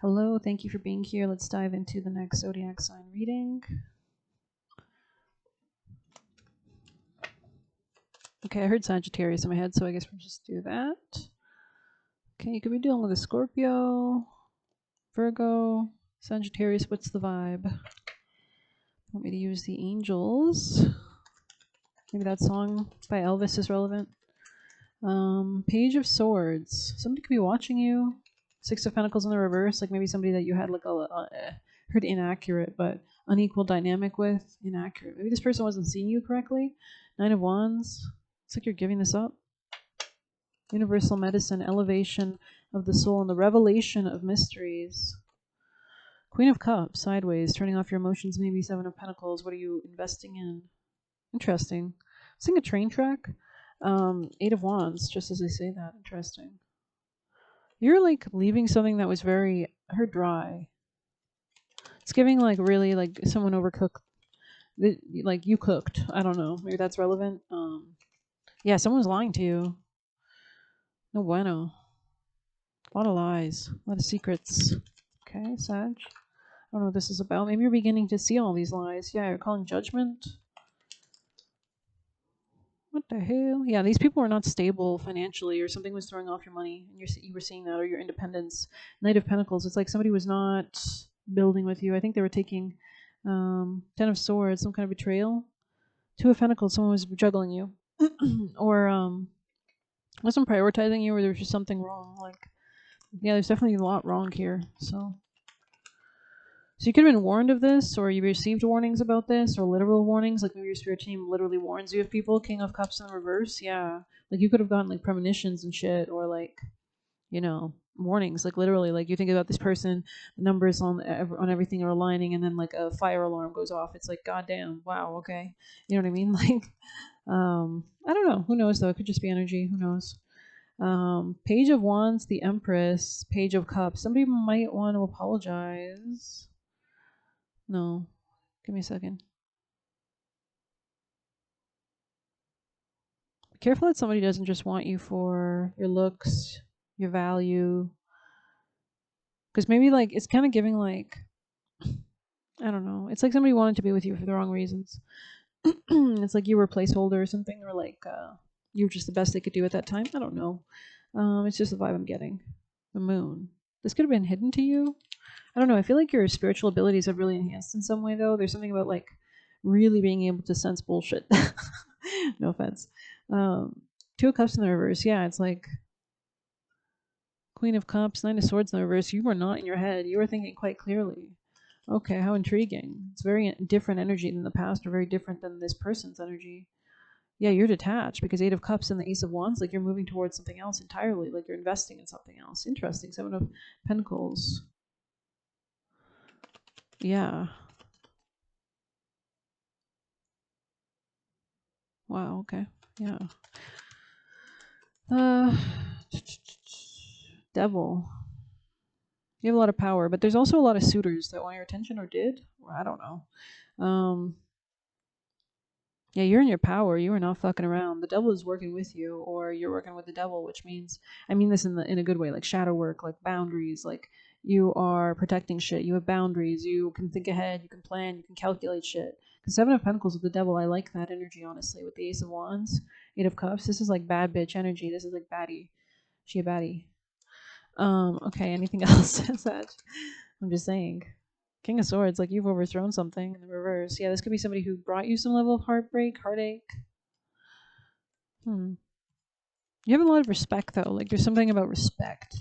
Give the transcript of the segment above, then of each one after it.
Hello, thank you for being here. Let's dive into the next zodiac sign reading. Okay, I heard Sagittarius in my head, so I guess we'll just do that. Okay, you could be dealing with a Scorpio, Virgo, Sagittarius. What's the vibe? Want me to use the angels? Maybe that song by Elvis is relevant. Page of Swords. Somebody could be watching you. Six of Pentacles in the reverse, like maybe somebody that you had like heard inaccurate, but unequal dynamic with. Inaccurate. Maybe this person wasn't seeing you correctly. Nine of Wands. It's like you're giving this up. Universal medicine, elevation of the soul, and the revelation of mysteries. Queen of Cups, sideways, turning off your emotions, maybe Seven of Pentacles. What are you investing in? Interesting. Seeing a train track. Eight of Wands, just as they say that. Interesting. You're like leaving something that was very dry. It's giving like really like someone overcooked. Like you cooked. I don't know. Maybe that's relevant. Yeah, someone's lying to you. No bueno. A lot of lies. A lot of secrets. Okay, Sag. I don't know what this is about. Maybe you're beginning to see all these lies. Yeah, you're calling judgment. What the hell? Yeah, these people are not stable financially, or something was throwing off your money, and you were seeing that, or your independence. Knight of Pentacles. It's like somebody was not building with you. I think they were taking Ten of Swords, some kind of betrayal. Two of Pentacles. Someone was juggling you, or wasn't prioritizing you, or there was just something wrong. Like, yeah, there's definitely a lot wrong here. So you could have been warned of this, or you received warnings about this, or literal warnings, like maybe your spirit team literally warns you of people. King of Cups in reverse, yeah. Like you could have gotten like premonitions and shit, or like, you know, warnings, like literally, like you think about this person, the numbers on everything are aligning, and then like a fire alarm goes off. It's like, goddamn, wow, okay. You know what I mean? Like, I don't know. Who knows though? It could just be energy. Who knows? Page of Wands, the Empress, Page of Cups. Somebody might want to apologize. No. Give me a second. Be careful that somebody doesn't just want you for your looks, your value. Because maybe, like, it's kind of giving, like, I don't know. It's like somebody wanted to be with you for the wrong reasons. It's like you were a placeholder or something, or like you were just the best they could do at that time. I don't know. It's just the vibe I'm getting. The moon. This could have been hidden to you. I don't know. I feel like your spiritual abilities have really enhanced in some way, though. There's something about like really being able to sense bullshit. No offense. Two of Cups in the reverse. Yeah, it's like Queen of Cups, Nine of Swords in the reverse. You were not in your head. You were thinking quite clearly. Okay, how intriguing. It's very different energy than the past, or very different than this person's energy. Yeah, you're detached because Eight of Cups and the Ace of Wands, like you're moving towards something else entirely, like you're investing in something else. Interesting. Seven of Pentacles. Yeah. Wow, okay. Yeah. Devil. You have a lot of power, but there's also a lot of suitors that want your attention, or did. Or I don't know. Yeah, you're in your power. You are not fucking around. The devil is working with you, or you're working with the devil, which means, I mean this in a good way, like shadow work, like boundaries, like you are protecting shit. You have boundaries. You can think ahead. You can plan. You can calculate shit. Because Seven of Pentacles with the devil, I like that energy, honestly. With the Ace of Wands, Eight of Cups, this is like bad bitch energy. This is like baddie. She a baddie. Okay, anything else? That I'm just saying. King of Swords, like you've overthrown something in the reverse. Yeah, this could be somebody who brought you some level of heartbreak, heartache. You have a lot of respect, though. Like there's something about respect.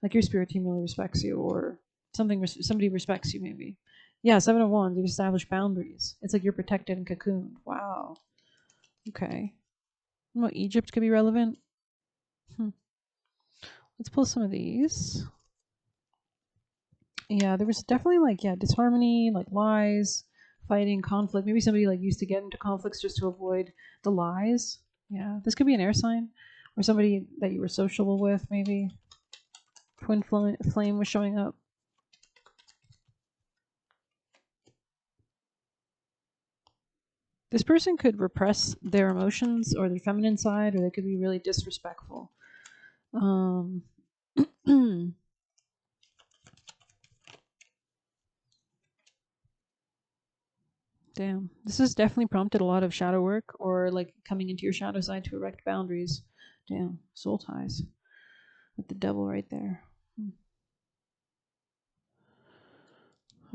Like your spirit team really respects you, or somebody respects you, maybe. Yeah, Seven of Wands, you've established boundaries. It's like you're protected and cocooned. Wow. Okay. Well, Egypt could be relevant. Let's pull some of these. Yeah, there was definitely like, yeah, disharmony, like lies, fighting, conflict. Maybe somebody like used to get into conflicts just to avoid the lies. Yeah, this could be an air sign, or somebody that you were sociable with, maybe. Twin flame was showing up. This person could repress their emotions or their feminine side, or they could be really disrespectful. Damn. This has definitely prompted a lot of shadow work or like coming into your shadow side to erect boundaries. Damn. Soul ties. With the devil right there.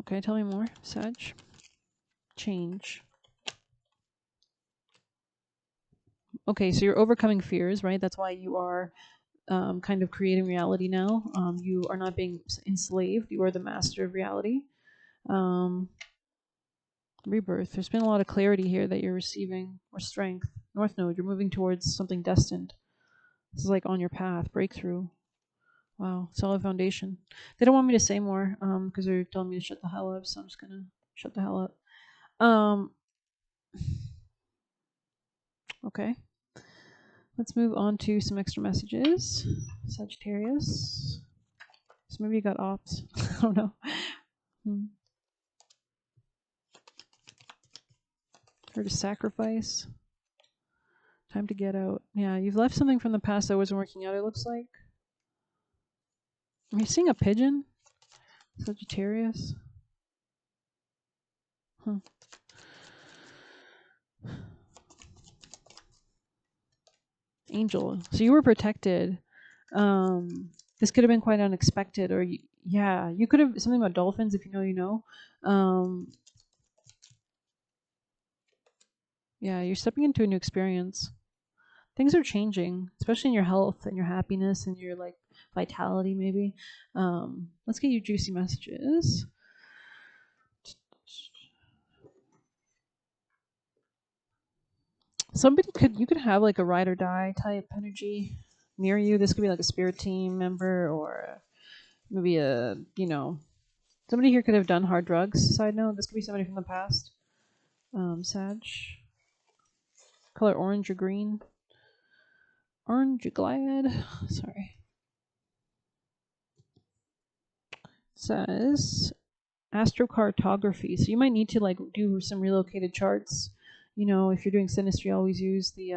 Okay, tell me more, Sag. Change. Okay, so you're overcoming fears, right? That's why you are kind of creating reality now. You are not being enslaved. You are the master of reality. Rebirth. There's been a lot of clarity here that you're receiving, or strength. North Node, you're moving towards something destined. This is like on your path, breakthrough. Wow, solid foundation. They don't want me to say more because they're telling me to shut the hell up, so I'm just gonna shut the hell up. Okay. Let's move on to some extra messages. Sagittarius. So maybe you got ops. I don't know. Or to sacrifice. Time to get out. Yeah, you've left something from the past that wasn't working out, it looks like. Are you seeing a pigeon? Sagittarius? Huh. Angel. So you were protected. This could have been quite unexpected, or yeah, you could have something about dolphins. If you know, you know. Yeah, you're stepping into a new experience. Things are changing, especially in your health and your happiness and your like vitality. Maybe. Let's get you juicy messages. You could have like a ride or die type energy near you. This could be like a spirit team member or maybe somebody here could have done hard drugs. Side note, this could be somebody from the past. Sag. Color orange or green. Orange or glad. Sorry. It says astrocartography. So you might need to like do some relocated charts. You know, if you're doing synastry, always use the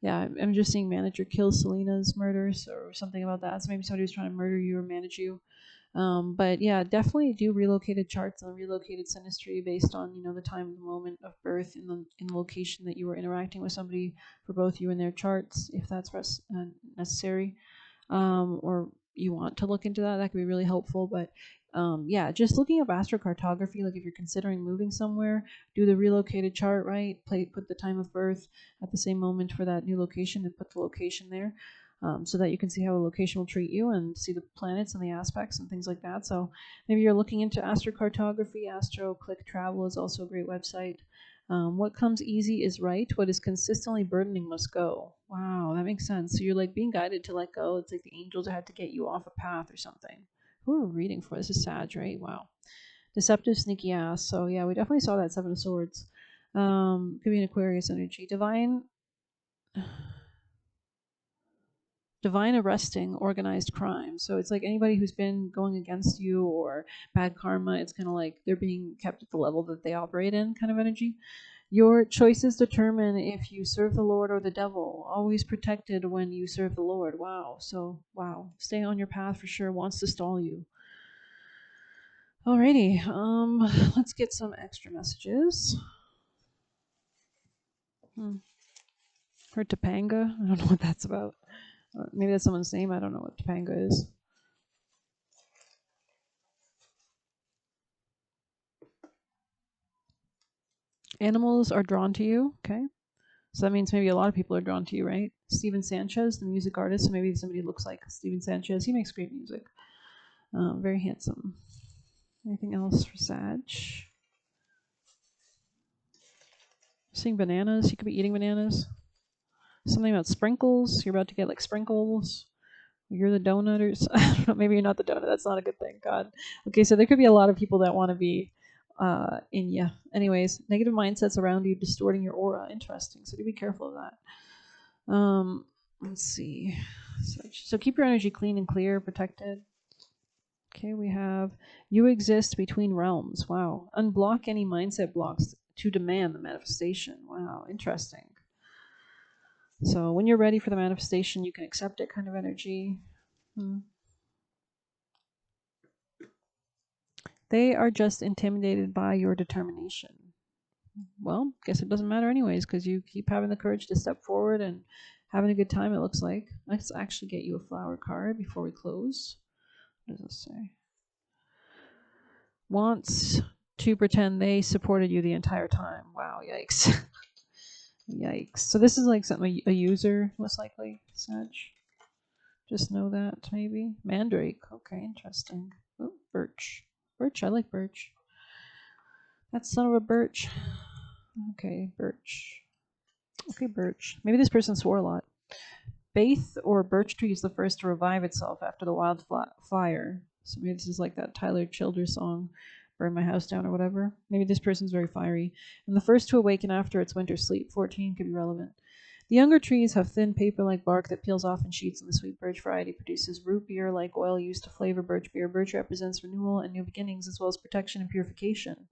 yeah, I'm just seeing manager kills Selena's murders or something about that. So maybe somebody was trying to murder you or manage you. But yeah, definitely do relocated charts and relocated synastry based on the time and the moment of birth in the location that you were interacting with somebody for both you and their charts, if that's necessary, or you want to look into that. That could be really helpful. But yeah, just looking up astrocartography, like if you're considering moving somewhere, do the relocated chart, right? Put the time of birth at the same moment for that new location and put the location there. So that you can see how a location will treat you and see the planets and the aspects and things like that. So maybe you're looking into astrocartography. Astro Click Travel is also a great website. What comes easy is right. What is consistently burdening must go. Wow, that makes sense. So you're like being guided to let go. It's like the angels had to get you off a path or something. Who are we reading for? This is Sag, right? Wow. Deceptive, sneaky ass. So yeah, we definitely saw that Seven of Swords. Could be an Aquarius energy. Divine arresting organized crime. So it's like anybody who's been going against you or bad karma, it's kind of like they're being kept at the level that they operate in kind of energy. Your choices determine if you serve the Lord or the devil. Always protected when you serve the Lord. Wow. So, wow. Stay on your path for sure. Wants to stall you. Alrighty. Let's get some extra messages. Heard Topanga. I don't know what that's about. Maybe that's someone's name. I don't know what Topanga is. Animals are drawn to you. Okay. So that means maybe a lot of people are drawn to you, right? Steven Sanchez, the music artist. So maybe somebody looks like Steven Sanchez. He makes great music. Very handsome. Anything else for Sag? Seeing bananas. You could be eating bananas. Something about sprinkles. You're about to get like sprinkles. You're the donut or I don't know, maybe you're not the donut. That's not a good thing. God. Okay, so there could be a lot of people that want to be in you. Anyways, negative mindsets around you distorting your aura. Interesting. So do be careful of that. Let's see. So keep your energy clean and clear, protected. Okay, we have you exist between realms. Wow. Unblock any mindset blocks to demand the manifestation. Wow, interesting. So when you're ready for the manifestation, you can accept it kind of energy. They are just intimidated by your determination. well, guess it doesn't matter anyways because you keep having the courage to step forward and having a good time, it looks like. Let's actually get you a flower card before we close. What does this say? Wants to pretend they supported you the entire time. Wow, yikes. Yikes. So this is like something a user, most likely, Sag. Just know that, maybe. Mandrake. Okay, interesting. Oh, birch. Birch, I like birch. That son of a birch. Okay, birch. Okay, birch. Maybe this person swore a lot. Faith or birch tree is the first to revive itself after the wildfire. So maybe this is like that Tyler Childers song, Burn My House Down or whatever. Maybe this person's very fiery. And the first to awaken after its winter sleep. 14 could be relevant. The younger trees have thin paper-like bark that peels off in sheets, and the sweet birch variety produces root beer-like oil used to flavor birch beer. Birch represents renewal and new beginnings, as well as protection and purification.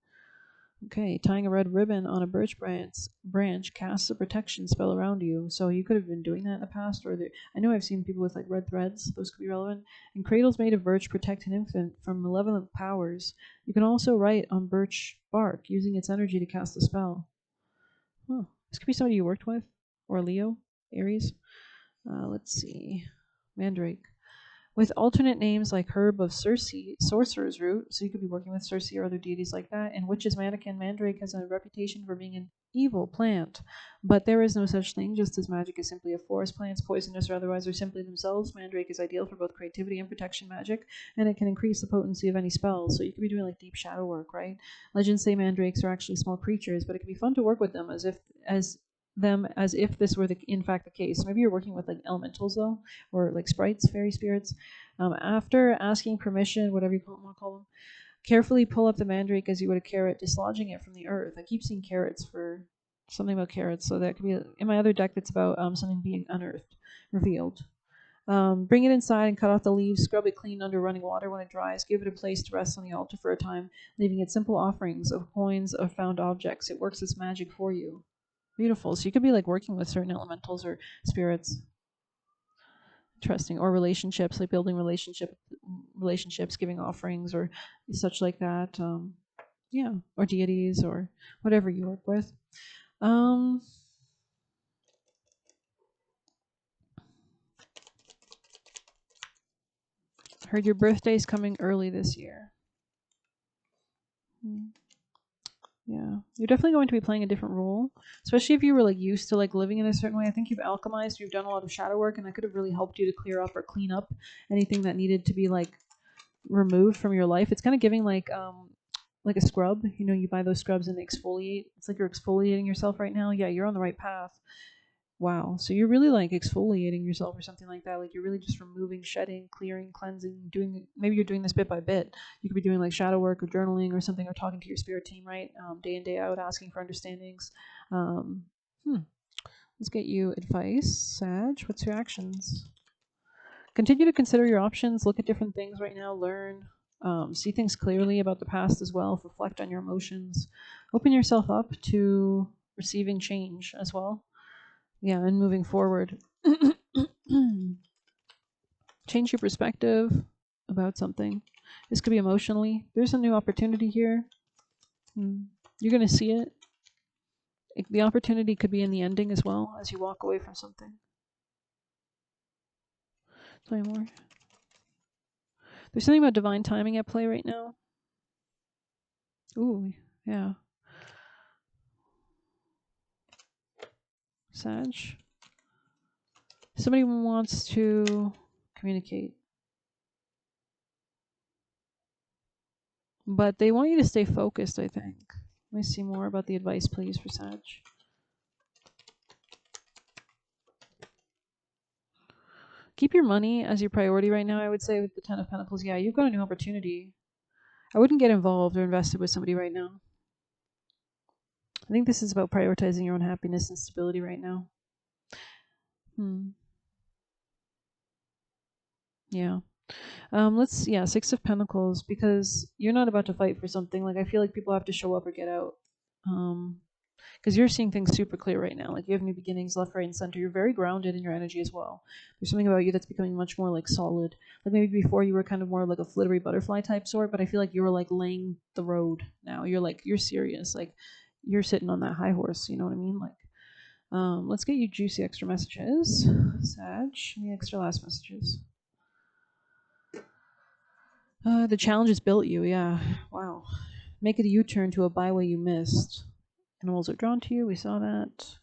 Okay, tying a red ribbon on a birch branch casts a protection spell around you. So you could have been doing that in the past, or I know I've seen people with like red threads. Those could be relevant. And cradles made of birch protect an infant from malevolent powers. You can also write on birch bark, using its energy to cast a spell. Huh. This could be somebody you worked with, or Leo, Aries. Let's see. Mandrake. With alternate names like Herb of Circe, Sorcerer's Root, so you could be working with Circe or other deities like that, and Witch's Mannequin, Mandrake has a reputation for being an evil plant. But there is no such thing, just as magic is simply a forest. Plants, poisonous or otherwise, are simply themselves. Mandrake is ideal for both creativity and protection magic, and it can increase the potency of any spells. So you could be doing like deep shadow work, right? Legends say mandrakes are actually small creatures, but it can be fun to work with them as if this were in fact the case. Maybe you're working with like elementals though, or like sprites, fairy spirits. After asking permission, whatever you want to call them, carefully pull up the mandrake as you would a carrot, dislodging it from the earth. I keep seeing carrots for something about carrots, so that could be in my other deck that's about something being unearthed, revealed. Bring it inside and cut off the leaves. Scrub it clean under running water when it dries. Give it a place to rest on the altar for a time, leaving it simple offerings of coins of found objects. It works its magic for you. Beautiful. So you could be like working with certain elementals or spirits. Interesting. Or relationships, like building relationships, giving offerings or such like that. Yeah. Or deities or whatever you work with. Heard your birthday's coming early this year. Yeah, you're definitely going to be playing a different role, especially if you were like used to like living in a certain way. I think you've alchemized, you've done a lot of shadow work, and that could have really helped you to clear up or clean up anything that needed to be like removed from your life. It's kind of giving like a scrub. You know, you buy those scrubs and they exfoliate. It's like you're exfoliating yourself right now. Yeah, you're on the right path. Wow. So you're really like exfoliating yourself or something like that. Like you're really just removing, shedding, clearing, cleansing, maybe you're doing this bit by bit. You could be doing like shadow work or journaling or something, or talking to your spirit team, right? Day in, day out, asking for understandings. Let's get you advice. Sag, what's your actions? Continue to consider your options. Look at different things right now. Learn. See things clearly about the past as well. Reflect on your emotions. Open yourself up to receiving change as well. Yeah, and moving forward. Change your perspective about something. This could be emotionally. There's a new opportunity here. You're going to see it. The opportunity could be in the ending as well as you walk away from something. Tell me more. There's something about divine timing at play right now. Ooh, yeah. Sag. Somebody wants to communicate. But they want you to stay focused, I think. Let me see more about the advice, please, for Sag. Keep your money as your priority right now, I would say, with the Ten of Pentacles. Yeah, you've got a new opportunity. I wouldn't get involved or invested with somebody right now. I think this is about prioritizing your own happiness and stability right now. Yeah. Six of Pentacles, because you're not about to fight for something. Like, I feel like people have to show up or get out. Because you're seeing things super clear right now. Like, you have new beginnings left, right, and center. You're very grounded in your energy as well. There's something about you that's becoming much more like solid. Like maybe before you were kind of more like a flittery butterfly type sort, but I feel like you're like laying the road now. You're serious. Like you're sitting on that high horse, you know what I mean? Like, let's get you juicy extra messages. Sag, any extra last messages? The challenge has built you, yeah. Wow. Make it a U-turn to a byway you missed. Animals are drawn to you, we saw that.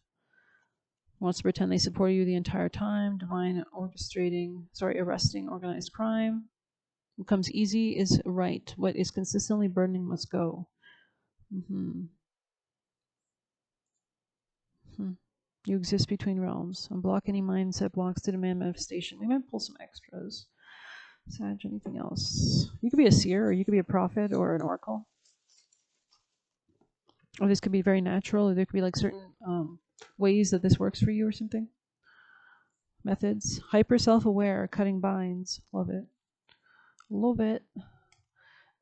Wants to pretend they support you the entire time. Divine arresting organized crime. What comes easy is right. What is consistently burdening must go. You exist between realms. Unblock any mindset blocks to demand manifestation. We might pull some extras. Sag, anything else? You could be a seer, or you could be a prophet, or an oracle. Or this could be very natural, or there could be like certain ways that this works for you or something. Methods. Hyper self-aware, cutting binds. Love it. Love it.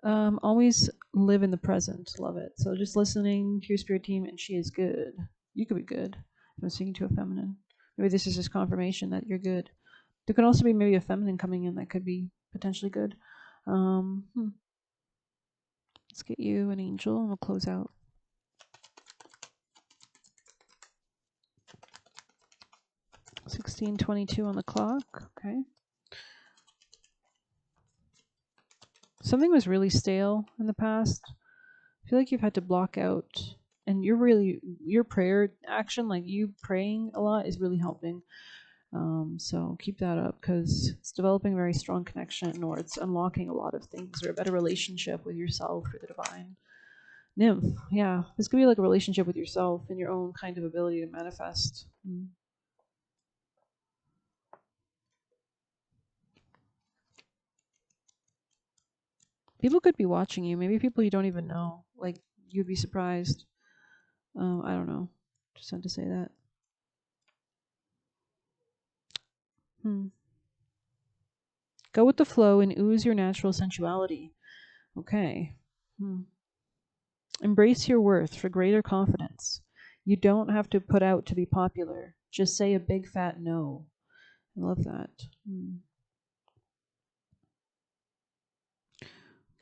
Always live in the present. Love it. So just listening to your spirit team, and she is good. You could be good. I'm speaking to a feminine. Maybe this is just confirmation that you're good. There could also be maybe a feminine coming in that could be potentially good. Let's get you an angel, and we'll close out. $16:22 on the clock. Okay. Something was really stale in the past. I feel like you've had to block out, and your prayer action, like you praying a lot, is really helping. So keep that up, because it's developing a very strong connection, or it's unlocking a lot of things, or a better relationship with yourself or the divine. Nymph, yeah, this could be like a relationship with yourself and your own kind of ability to manifest. People could be watching you, maybe people you don't even know. Like, you'd be surprised. I don't know. Just had to say that. Go with the flow and ooze your natural sensuality. Okay. Embrace your worth for greater confidence. You don't have to put out to be popular. Just say a big fat no. I love that.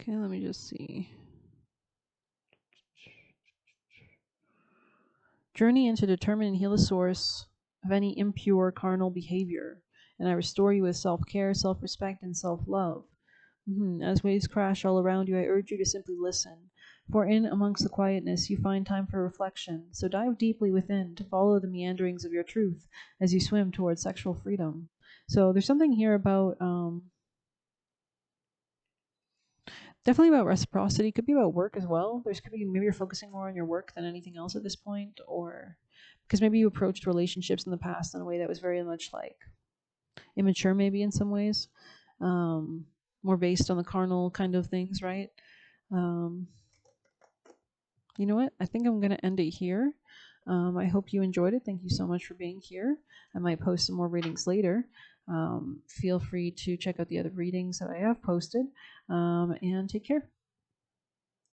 Okay, let me just see. Journey into determine and heal the source of any impure carnal behavior, and I restore you with self-care, self-respect, and self-love. As waves crash all around you, I urge you to simply listen. For in amongst the quietness you find time for reflection, so dive deeply within to follow the meanderings of your truth as you swim towards sexual freedom. So there's something here about, definitely about reciprocity. Could be about work as well. Could be, maybe you're focusing more on your work than anything else at this point, or because maybe you approached relationships in the past in a way that was very much like immature, maybe in some ways, more based on the carnal kind of things, right? You know what? I think I'm going to end it here. I hope you enjoyed it. Thank you so much for being here. I might post some more readings later. Feel free to check out the other readings that I have posted, and take care.